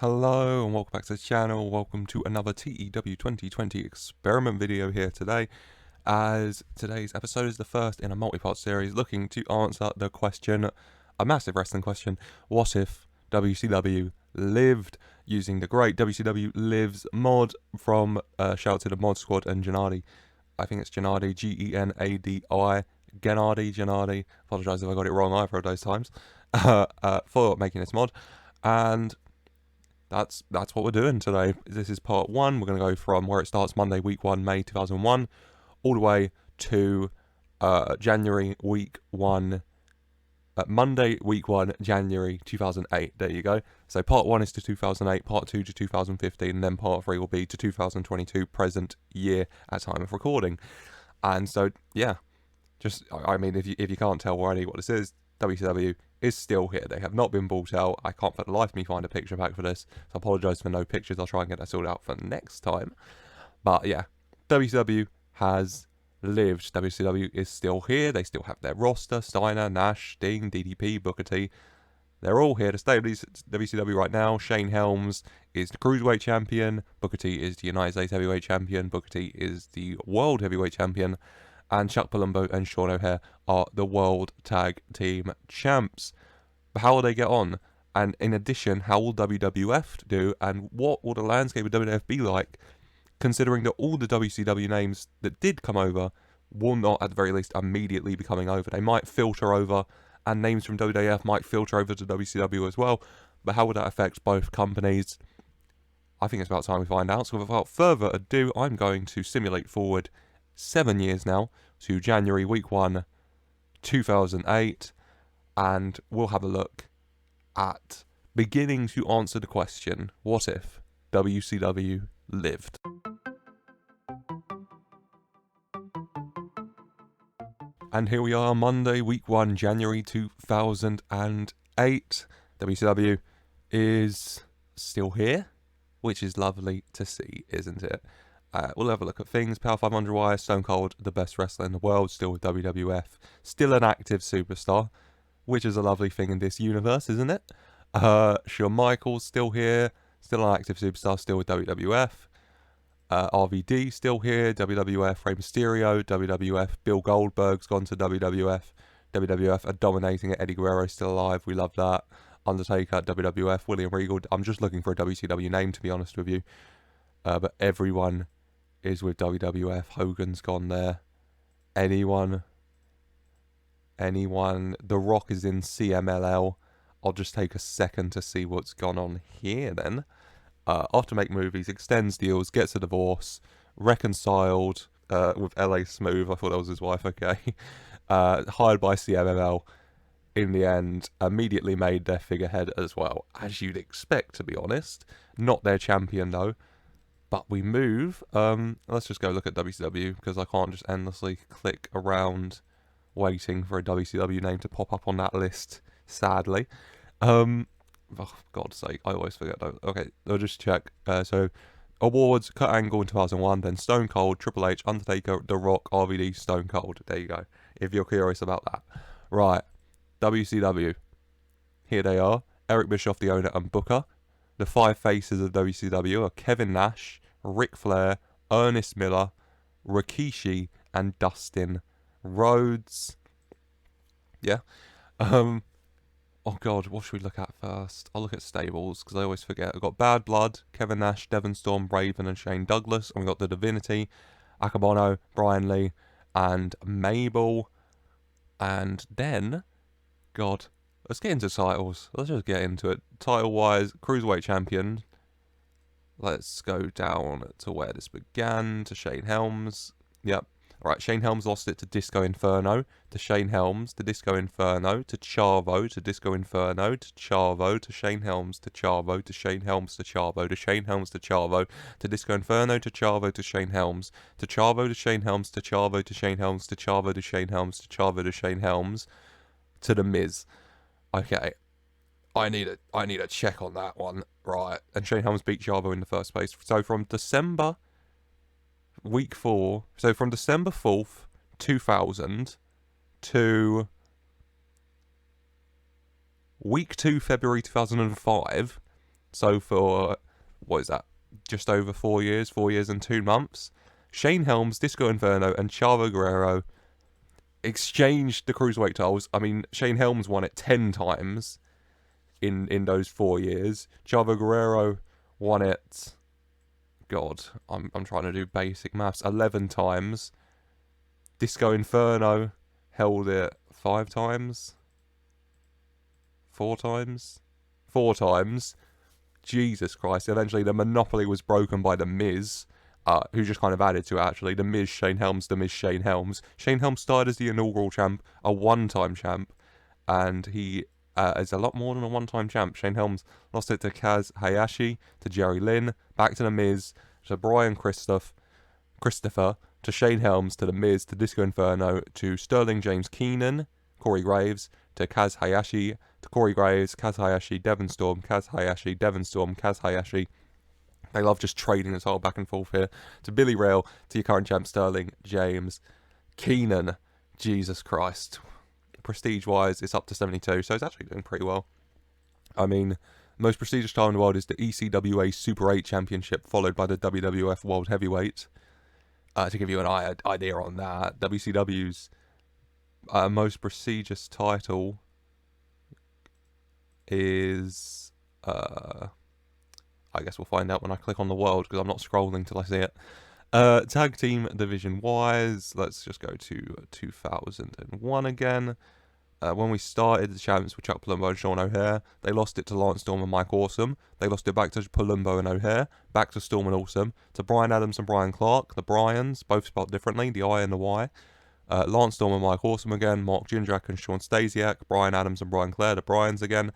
Hello and welcome back to the channel. Welcome to another TEW2020 Experiment video here today, as today's episode is the first in a multi-part series looking to answer the question, a massive wrestling question: what if WCW lived? Using the great WCW Lives mod from shout out to the mod squad and Gennady. I think it's Gennady, Genadi, Gennady. Apologise if I got it wrong either of those times. For making this mod, and that's what we're doing today. This is part one. We're going to go from where it starts Monday, week 1, May 2001, all the way to January, week 1, Monday, week 1, January 2008. There you go. So part 1 is to 2008, part 2 to 2015, and then part 3 will be to 2022, present year at time of recording. And so, yeah, just, I mean, if you can't tell already what this is, WCW is still here. They have not been bought out. I can't for the life of me find a picture back for this, so I apologise for no pictures. I'll try and get that sorted out for next time. But yeah, WCW has lived. WCW is still here. They still have their roster: Steiner, Nash, Sting, DDP, Booker T. They're all here to stay with WCW right now. Shane Helms is the Cruiserweight Champion. Booker T is the United States Heavyweight Champion. Booker T is the World Heavyweight Champion. And Chuck Palumbo and Sean O'Haire are the World Tag Team Champs. But how will they get on? And in addition, how will WWF do? And what will the landscape of WWF be like, considering that all the WCW names that did come over will not, at the very least, immediately be coming over? They might filter over, and names from WWF might filter over to WCW as well. But how would that affect both companies? I think it's about time we find out. So without further ado, I'm going to simulate forward 7 years now to January week 1 2008, and we'll have a look at beginning to answer the question, what if WCW lived? And here we are, Monday week 1 January 2008. WCW is still here, which is lovely to see, isn't it? We'll have a look at things. Power 500 wire, Stone Cold, the best wrestler in the world, still with WWF. Still an active superstar, which is a lovely thing in this universe, isn't it? Shawn Michaels still here, still an active superstar, still with WWF. RVD still here, WWF. Rey Mysterio, WWF. Bill Goldberg's gone to WWF. WWF are dominating it. Eddie Guerrero still alive, we love that. Undertaker, WWF. William Regal, I'm just looking for a WCW name, to be honest with you. But everyone is with WWF. Hogan's gone there. Anyone. The Rock is in CMLL. I'll just take a second to see what's gone on here then. After Make Movies, extends deals, gets a divorce, reconciled with LA Smooth. I thought that was his wife, okay. Hired by CMLL. In the end, immediately made their figurehead as well, as you'd expect, to be honest. Not their champion though. But we move, let's just go look at WCW, because I can't just endlessly click around waiting for a WCW name to pop up on that list, sadly. Oh, for God's sake, I always forget those. Okay, I'll just check. So, awards, Kurt Angle in 2001, then Stone Cold, Triple H, Undertaker, The Rock, RVD, Stone Cold. There you go, if you're curious about that. Right, WCW. Here they are. Eric Bischoff, the owner, and Booker. The 5 faces of WCW are Kevin Nash, Ric Flair, Ernest Miller, Rikishi, and Dustin Rhodes. Yeah. Oh God, what should we look at first? I'll look at stables, because I always forget. We've got Bad Blood, Kevin Nash, Devon Storm, Raven, and Shane Douglas. And we've got the Divinity, Akabono, Brian Lee, and Mabel. And then, God, let's get into titles. Let's just get into it. Title-wise, Cruiserweight Champion. Let's go down to where this began, to Shane Helms. Yep. Alright, Shane Helms lost it to Disco Inferno, to Shane Helms, to Disco Inferno, to Chavo, to Disco Inferno, to Chavo, to Shane Helms, to Chavo, to Shane Helms, to Chavo, to Shane Helms, to Chavo, to Disco Inferno, to Chavo, to Shane Helms, to Chavo, to Shane Helms, to Chavo, to Shane Helms, to Chavo, to Shane Helms, to Chavo, to Shane Helms, to The Miz. Okay. I need a check on that one. Right. And Shane Helms beat Chavo in the first place. So from December week 4, so from December 4th, 2000 to week 2, February 2005, So for, what is that, just over 4 years and 2 months, Shane Helms, Disco Inferno, and Chavo Guerrero exchanged the cruiserweight titles. I mean, Shane Helms won it 10 times in those 4 years. Chavo Guerrero won it, God, I'm trying to do basic maths, 11 times. Disco Inferno held it 5 times? 4 times? 4 times. Jesus Christ. Eventually the monopoly was broken by The Miz, who just kind of added to it, actually. The Miz, Shane Helms, The Miz, Shane Helms. Shane Helms started as the inaugural champ, a one-time champ, and he is a lot more than a one-time champ. Shane Helms lost it to Kaz Hayashi, to Jerry Lynn, back to The Miz, to Brian Christopher, to Shane Helms, to The Miz, to Disco Inferno, to Sterling James Keenan, Corey Graves, to Kaz Hayashi, to Corey Graves, Kaz Hayashi, Devon Storm, Kaz Hayashi, Devon Storm, Kaz Hayashi. They love just trading the title back and forth here. To Billy Rail, to your current champ Sterling James Keenan. Jesus Christ. Prestige-wise, it's up to 72, so it's actually doing pretty well. I mean, the most prestigious title in the world is the ECWA Super 8 Championship, followed by the WWF World Heavyweight. To give you an idea on that, WCW's most prestigious title is, I guess we'll find out when I click on the world, because I'm not scrolling till I see it. Tag team division wise, let's just go to 2001 again. When we started, the champions were Chuck Palumbo and Sean O'Haire. They lost it to Lance Storm and Mike Awesome. They lost it back to Palumbo and O'Haire, back to Storm and Awesome, to Brian Adams and Brian Clark, the Bryans, both spelled differently, the I and the Y. Lance Storm and Mike Awesome again, Mark Jindrak and Sean Stasiak, Brian Adams and Brian Clare, the Bryans again,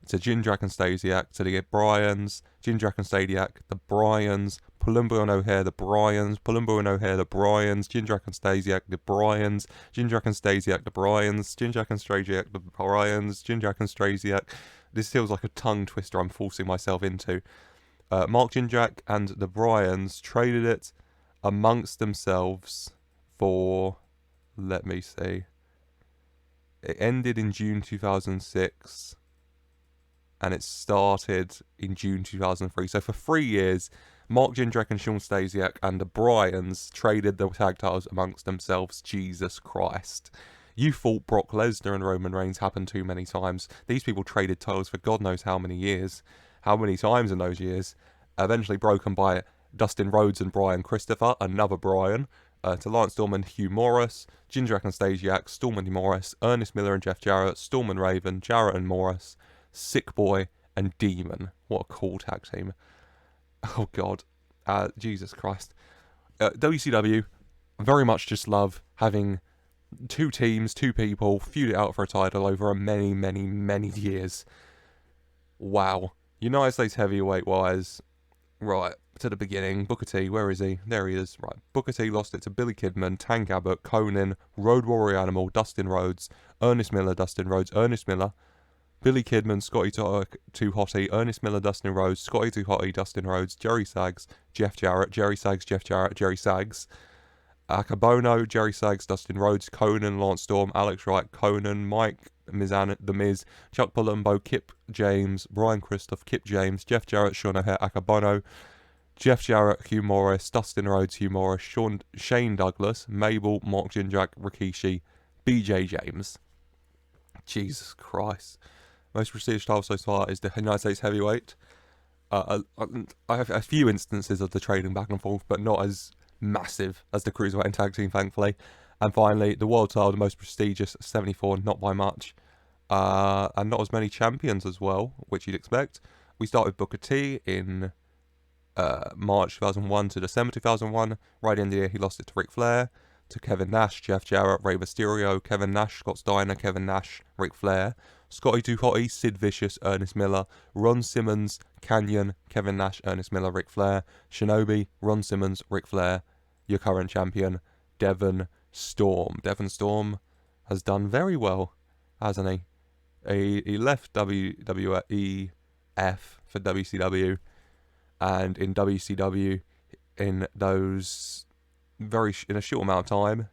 to Jindrak and Stasiak, to the Bryans, Jindrak and Stasiak, the Bryans, Palumbo and O'Haire, the Bryans, Palumbo and O'Haire, the Bryans, Jindrak and Stasiak, the Bryans, Jindrak and Stasiak, the Bryans, Jindrak and Stasiak, the Bryans, Jindrak and Stasiak. This feels like a tongue twister I'm forcing myself into. Mark Jindrak and the Bryans traded it amongst themselves for, let me see, it ended in June 2006. And it started in June 2003. So for 3 years, Mark Jindrak and Sean Stasiak and the Bryans traded the tag titles amongst themselves. Jesus Christ. You thought Brock Lesnar and Roman Reigns happened too many times. These people traded titles for God knows how many years. How many times in those years. Eventually broken by Dustin Rhodes and Brian Christopher, another Brian, to Lance Storm and Hugh Morris, Jindrak and Stasiak, Storm and Morris, Ernest Miller and Jeff Jarrett, Storm and Raven, Jarrett and Morris, Sick Boy and Demon. What a cool tag team. Oh God. Jesus Christ. WCW very much just love having two teams, two people feud it out for a title over many, many, many years. Wow. United States heavyweight wise, right, to the beginning, Booker T, where is he? There he is. Right, Booker T lost it to Billy Kidman, Tank Abbott, Conan, Road Warrior Animal, Dustin Rhodes, Ernest Miller, Dustin Rhodes, Ernest Miller, Billy Kidman, Scotty Too Hotty, Ernest Miller, Dustin Rhodes, Scotty Too Hotty, Dustin Rhodes, Jerry Sags, Jeff Jarrett, Jerry Sags, Jeff Jarrett, Jerry Sags, Akabono, Jerry Sags, Dustin Rhodes, Conan, Lance Storm, Alex Wright, Conan, Mike Mizan, The Miz, Chuck Palumbo, Kip James, Brian Christoph, Kip James, Jeff Jarrett, Sean O'Haire, Akabono, Jeff Jarrett, Hugh Morris, Dustin Rhodes, Hugh Morris, Shane Douglas, Mabel, Mark Jindrak, Rikishi, BJ James. Jesus Christ. Most prestigious title so far is the United States Heavyweight. I have a few instances of the trading back and forth, but not as massive as the Cruiserweight and Tag Team, thankfully. And finally, the World title, the most prestigious, 74, not by much. And not as many champions as well, which you'd expect. We start with Booker T in March 2001 to December 2001. Right in the year, he lost it to Ric Flair, to Kevin Nash, Jeff Jarrett, Rey Mysterio, Kevin Nash, Scott Steiner, Kevin Nash, Ric Flair, Scotty Too Hotty, Sid Vicious, Ernest Miller, Ron Simmons, Canyon, Kevin Nash, Ernest Miller, Ric Flair, Shinobi, Ron Simmons, Ric Flair, your current champion, Devon Storm. Devon Storm has done very well, hasn't he? He left WWF for WCW, and in WCW, in those in a short amount of time,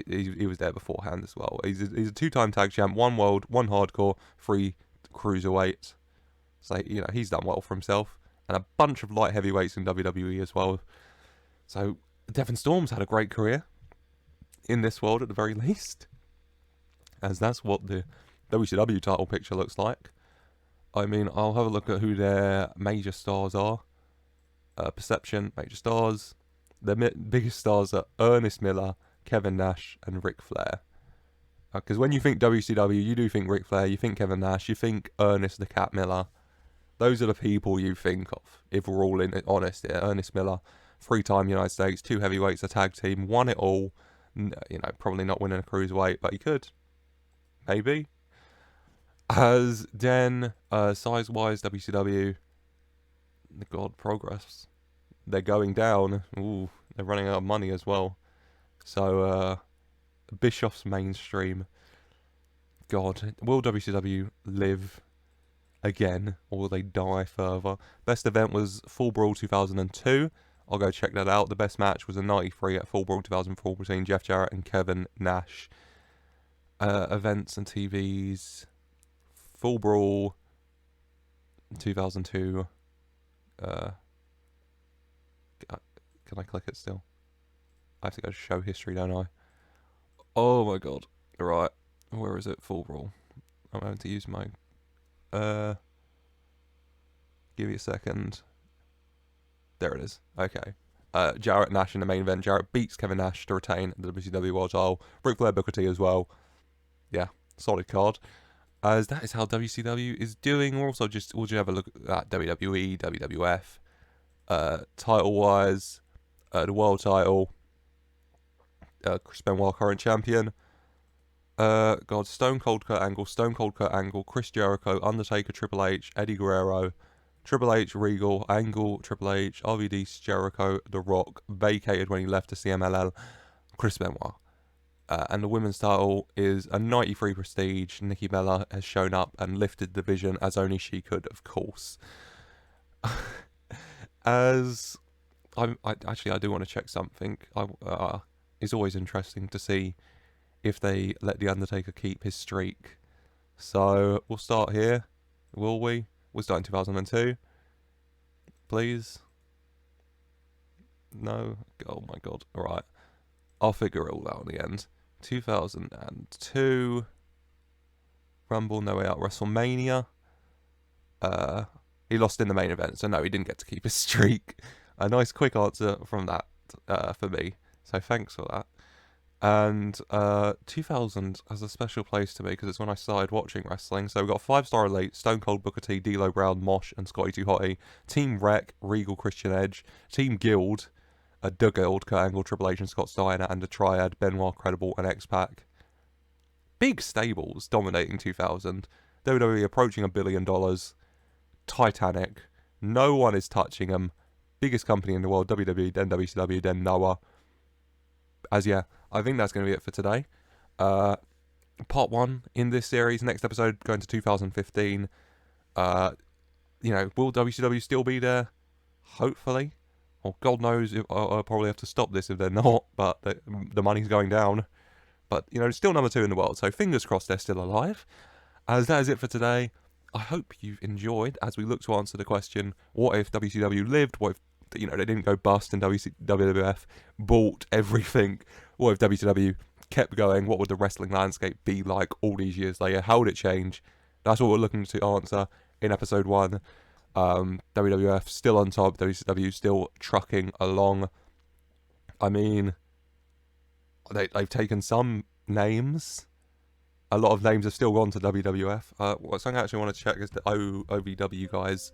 he was there beforehand as well. He's a two-time tag champ, 1 world, 1 hardcore, 3 cruiserweight. So, he's done well for himself. And a bunch of light heavyweights in WWE as well. So, Devon Storm's had a great career in this world at the very least. As that's what the WCW title picture looks like. I mean, I'll have a look at who their major stars are. Perception, major stars. The biggest stars are Ernest Miller, Kevin Nash, and Ric Flair. Because when you think WCW, you do think Ric Flair, you think Kevin Nash, you think Ernest the Cat Miller. Those are the people you think of, if we're all honest here. Ernest Miller, 3-time United States, 2 heavyweights, a tag team, won it all. Probably not winning a cruiserweight, but he could. Maybe. As then, size-wise, WCW, God, progress. They're going down. Ooh, they're running out of money as well. So, Bischoff's mainstream. God, will WCW live again, or will they die further? Best event was Full Brawl 2002. I'll go check that out. The best match was a 93 at Full Brawl 2004 between Jeff Jarrett and Kevin Nash. Events and TVs. Full Brawl 2002. Can I click it still? I have to go to show history, don't I? Oh my god. Right. Where is it? Full Brawl. I'm having to use my... Give me a second. There it is. Okay. Jarrett Nash in the main event. Jarrett beats Kevin Nash to retain the WCW World title. Ric Flair, Booker T as well. Yeah, solid card. As that is how WCW is doing. We'll just have a look at WWE, WWF. Title-wise, the world title. Chris Benoit, current champion. Stone Cold Kurt Angle, Chris Jericho, Undertaker, Triple H, Eddie Guerrero, Triple H, Regal, Angle, Triple H, RVD, Jericho, The Rock, vacated when he left the CMLL, Chris Benoit. And the women's title is a 93 Prestige. Nikki Bella has shown up and lifted the division as only she could, of course. As I do want to check something. It's always interesting to see if they let The Undertaker keep his streak. So we'll start here. Will we? We'll start in 2002. Please. No. Oh my god. Alright. I'll figure it all out in the end. 2002. Rumble, No Way Out, WrestleMania. He lost in the main event, so no, he didn't get to keep his streak. A nice quick answer from that for me. So thanks for that. And 2000 has a special place to me because it's when I started watching wrestling. So we've got 5-star Elite, Stone Cold, Booker T, D'Lo Brown, Mosh, and Scotty 2 Hotty. Team Wreck, Regal, Christian Edge. Team Guild, Doug Guild, Kurt Angle, Triple H, and Scott Steiner, and the Triad, Benoit, Credible, and X-Pac. Big stables dominating 2000. WWE approaching $1 billion. Titanic. No one is touching them. Biggest company in the world, WWE, then WCW, then Noah. As yeah, I think that's going to be it for today. Part 1 in this series. Next episode going to 2015. Will WCW still be there? Hopefully. Or God knows, I'll probably have to stop this if they're not, but the money's going down. But, it's still number 2 in the world, so fingers crossed they're still alive. As that is it for today. I hope you've enjoyed as we look to answer the question, what if WCW lived? What if, they didn't go bust and WWF bought everything? What if WCW kept going? What would the wrestling landscape be like all these years later? How would it change? That's what we're looking to answer in episode 1. WWF still on top, WCW still trucking along. I mean, they've taken some names. A lot of names have still gone to WWF. Something I actually want to check is the OVW guys.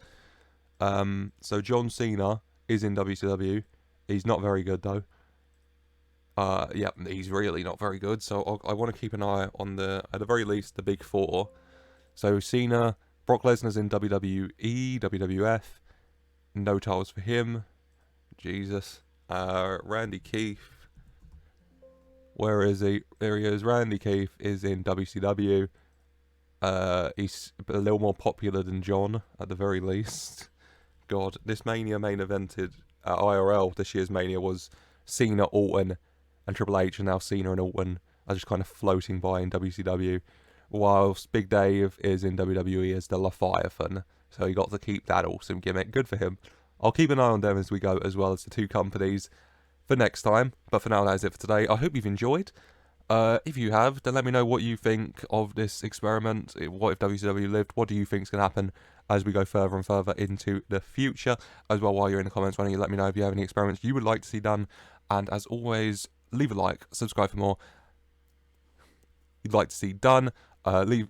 So John Cena is in WCW. He's not very good though. He's really not very good. So I want to keep an eye on at the very least, the big 4. So Cena, Brock Lesnar's in WWE, WWF. No titles for him. Jesus. Randy Keith. Where is he? There he is. Randy Keith is in WCW. He's a little more popular than John, at the very least. God, this Mania main evented at IRL. This year's Mania was Cena, Orton, and Triple H, and now Cena and Orton are just kind of floating by in WCW. Whilst Big Dave is in WWE as the Leviathan. So he got to keep that awesome gimmick. Good for him. I'll keep an eye on them as we go, as well as the two companies for next time. But for now, that is it for today. I hope you've enjoyed. If you have, then let me know what you think of this experiment. What if WCW lived? What do you think is going to happen as we go further and further into the future? As well, while you're in the comments, why don't you let me know if you have any experiments you would like to see done. And as always, leave a like, subscribe for more you'd like to see done. Leave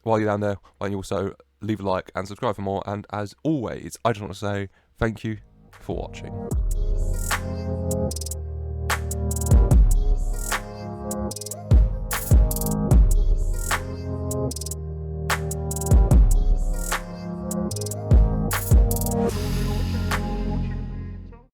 while you're down there, why don't you also leave a like and subscribe for more. And as always, I just want to say thank you for watching.